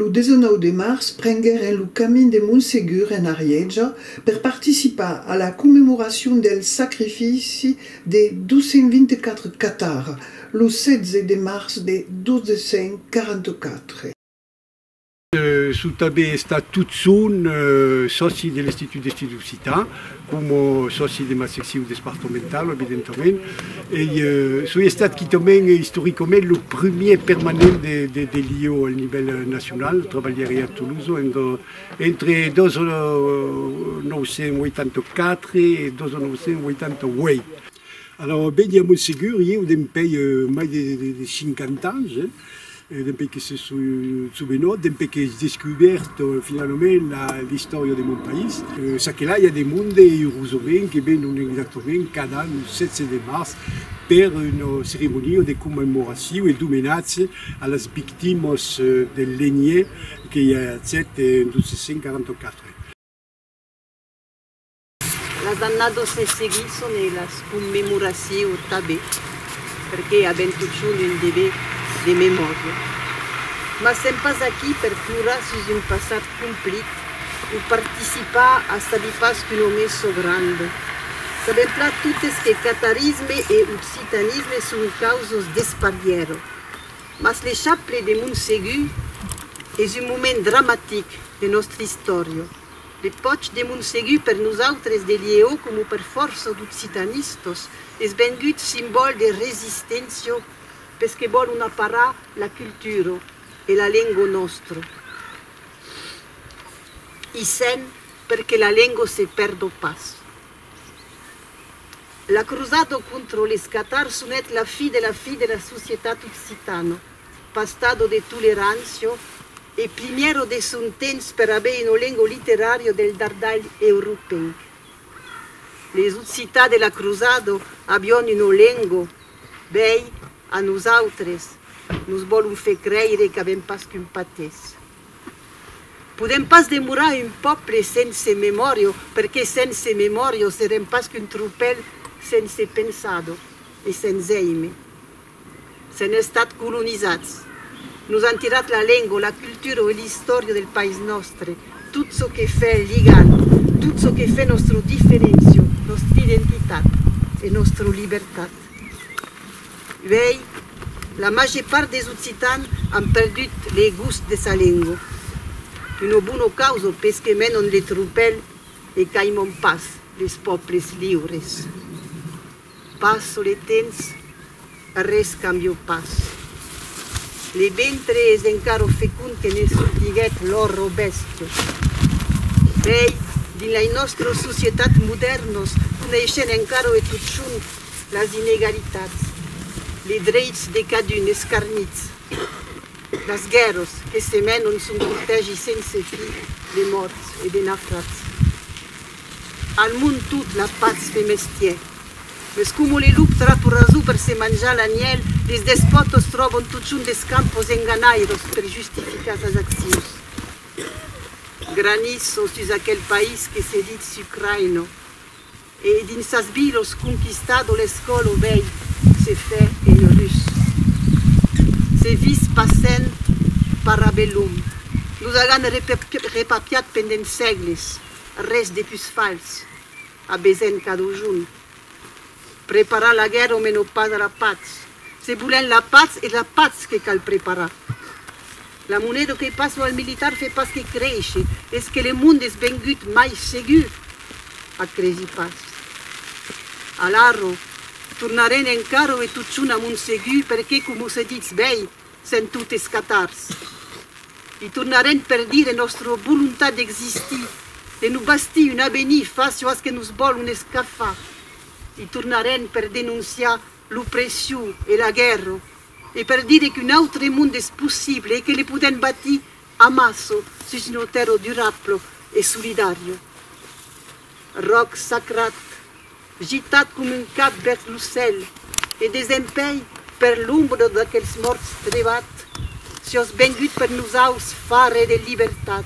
il 19 de mars prengueren lo cammin de Montségur en Ariège per participar a la commemoració del sacrifici de 224 catars, le 16 de mars de 1244. Sono stati tutti soci dell'Istituto di Studi Occitan, come soci della sezione departamentale, evidentemente. E sono stati anche storicamente il primo permanente dell'IO a livello nazionale, lavorare a Toulouse entre 1984 e 1988. Alors, ben, a Montségur, io ho mai di 50 anni. Depuis que c'est souvenu, depuis que j'ai découvert finalement l'histoire de mon pays. C'est que là, il y a des mondes européens qui viennent exactement cada 7 mars pour une cérémonie de commémoration et d'hommage à les victimes de l'Aignée qui a été en 1244. Les annados seguides sont les commémorations també, perché abbiamo tutti un debut de memòria. Mais sem pas aquí per plorar sur un passat complet ou participar a saber pas qu'un home so grande. Sabem pla totes que catarisme e occitanisme són causes d'espariero. Mas l'échappe de Montségur és un moment dramatic de nostra història. L'epoch de Montségur per nosaltres de Lió com per força d'occitanistes és vengut simbol de resistència perché vol una parà la cultura e la lingua nostra. I sen perché la lingua si perde pas. La cruzata contro les catars sonet la fi della società occitana, pastato de tolleranza e primiero de son temps per avere una lingua letteraria del dardal europeo. Les occità della cruzata abbiano una lingua, bei, a nosaltres nos volen fer creure que avem pas qu'un patès. Podem pas demorar un poble sense memòria, perquè sense memòria serem pas qu'un tropel sense pensado e sense eime. S'han estat colonitzats. Nos han tirat la llengua, la cultura e l'història del país nostre, tot ce que fa lligant, tot ce que fa nostra diferència, nostra identitat e nostra llibertat. Vei, la major part des occitans han perdut le gust de sa lingua. Una bona causa perquè menen le tropel e caimon pas les pobles lliures. Passo le temps, res canvia pas. Le ventre és encara fecund que ne sortiguet l'or bestia. Vei, dins la nostra societat moderna, coneixen encara e tot junt les inegalitats. Les drets de cadun escarnits, les guerres que se menen són cortegis sense fi de morts e de naufrats. Al món tot la paz fe mestier, mas com le lup trato raso per se mangiar l'aniel, les despotes troben tot junt des campos enganairos per justificar ses accions. Granis són sus aquel país que se dit Ucraïna, e dins ses vilos conquistado l'escola vell se fait en russe. Se vis passent parabellum. Nous hagan repapiat pendent segles, res de plus fals, a besoin cada junt. Preparar la guerra o menys pas a la paz. Se volem la paz, és la paz que cal preparar. La moneda que passa al militar fa pas que creixi, és que el món és vengut mai segur a creixi pas. A l'arro, tornarem encara e tot junt a Montségur perquè, com se dit bé, són totes catars. I tornarem per dir nostra voluntat d'existir, de nous bastir un avenir face a que nos volen escafar. I tornarem per denunciar l'opressió e la guerra, e per dire qu'un altre món és possible e que le podem batir a masso sus una terra durable e solidària. Roc sacrat, gitat com un cap vers el cel, e desempeny per l'ombra d'aquells morts trebat, si os vengut per nosaltres fare de llibertat.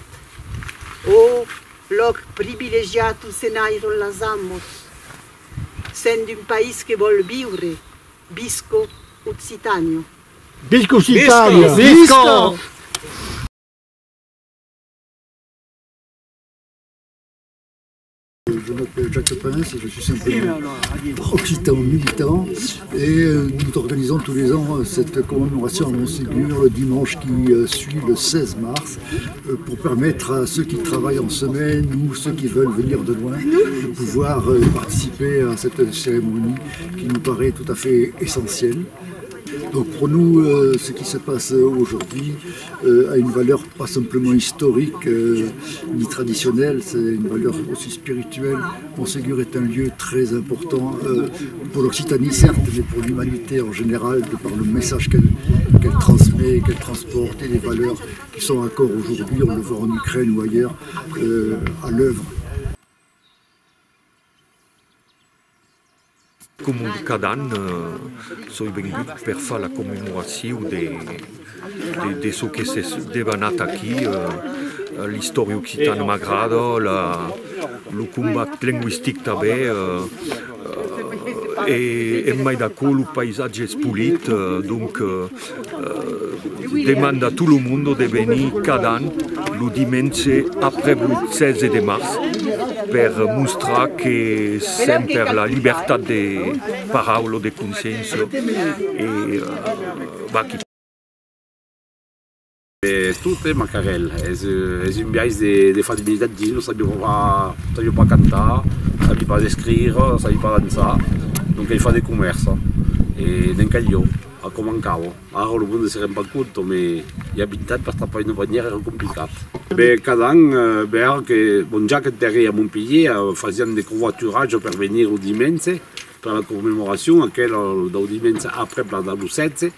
Oh, loc privilegiat us enairo les amos, sent d'un país que vol viure, visco Occitània. Visca Occitània! Visca! je m'appelle Jacques Pince, je suis simplement occitan militant et nous organisons tous les ans cette commémoration à Montségur le dimanche qui suit le 16 mars pour permettre à ceux qui travaillent en semaine ou ceux qui veulent venir de loin de pouvoir participer à cette cérémonie qui nous paraît tout à fait essentielle. Donc pour nous, ce qui se passe aujourd'hui a une valeur pas simplement historique ni traditionnelle, c'est une valeur aussi spirituelle. Montségur est un lieu très important pour l'Occitanie certes, mais pour l'humanité en général, de par le message qu'elle transmet, qu'elle transporte et les valeurs qui sont encore aujourd'hui, on le voit en Ukraine ou ailleurs, à l'œuvre. Com cada any soy vengut per fer la commemoració de ce que s'ha devenat aquí. L'història occitana m'agrada, el combat lingüístic també, e mai d'accordo el paisatge és polit, donc demanda a tot el món de venir cada any el diumenge après el 16 de març per mostrar que sempre la llibertat de paraula, de consciència va aquí. Tot è Macarel, è un viatge de famiglia di non sabia pas cantar, non sabia pas escrire, non sabia pas dansar, donc il fa des commerces. E nel caglio, a come mancavo. Ora il mondo si rende conto, ma gli abitanti per stare in una maniera era complicato. Cada anno, che già che terre a Montpellier facevano des covoiturage per venire il dimanche, per la commemorazione, quella del dimanche après per la 16.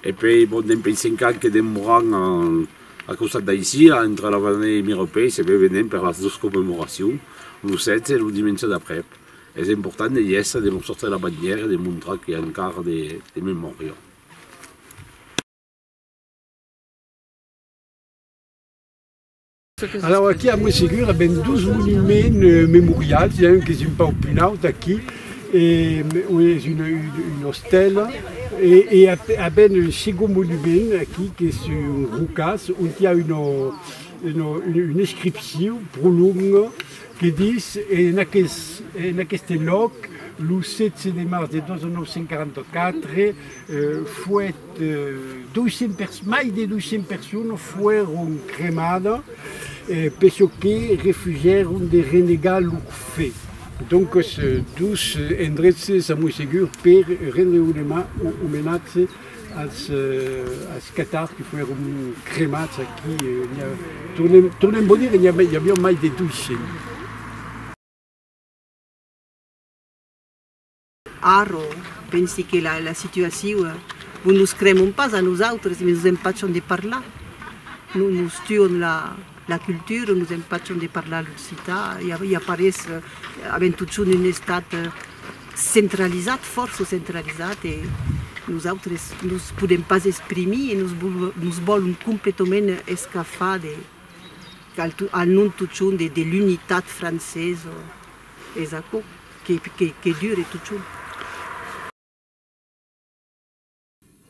E poi nel 5 anni che demorano a causa d'ici, entre la vanne europea, se vengono per le due commemorazioni, il 16 e il dimanche d'après. È importante di essere, di mostrare la bandiera e di mostrare che è ancora di memoria. Alors aqui a Montségur, il y a 12 monuments mémorials, il y a un qui est un peu plus haut aqui, et une hostel, et il y a un second monument aqui qui est sur Roucas, où il y a une inscription pour longue qui dit en aquest lloc, le 7 de març de 1944, mai de 200 personnes fueron cremadas parce que refugiaron de renegar leur fe. Donc, ces 12 endrecs a Montségur per rendre un homenatge als catars que fueron cremats aquí. Tornem a dir que hi havia mai de 200. Aro, pensi que la situació no nos cremon pas a nosaltres, mais nous empatxon de parlar. Nous tuons la cultura, nous empatxon de parlar l'occità, i apareix havent tot un estat centralitzat, força centralitzat, i nosaltres no podem pas exprimir i nos volen completament escafar al nom tot un de l'unitat francesa. És això que dura tot un.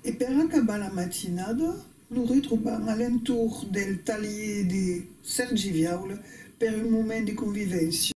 E per acabar la matinada, nous retrouvons à l'entour del taller de Sergi Viaula per un moment de convivència.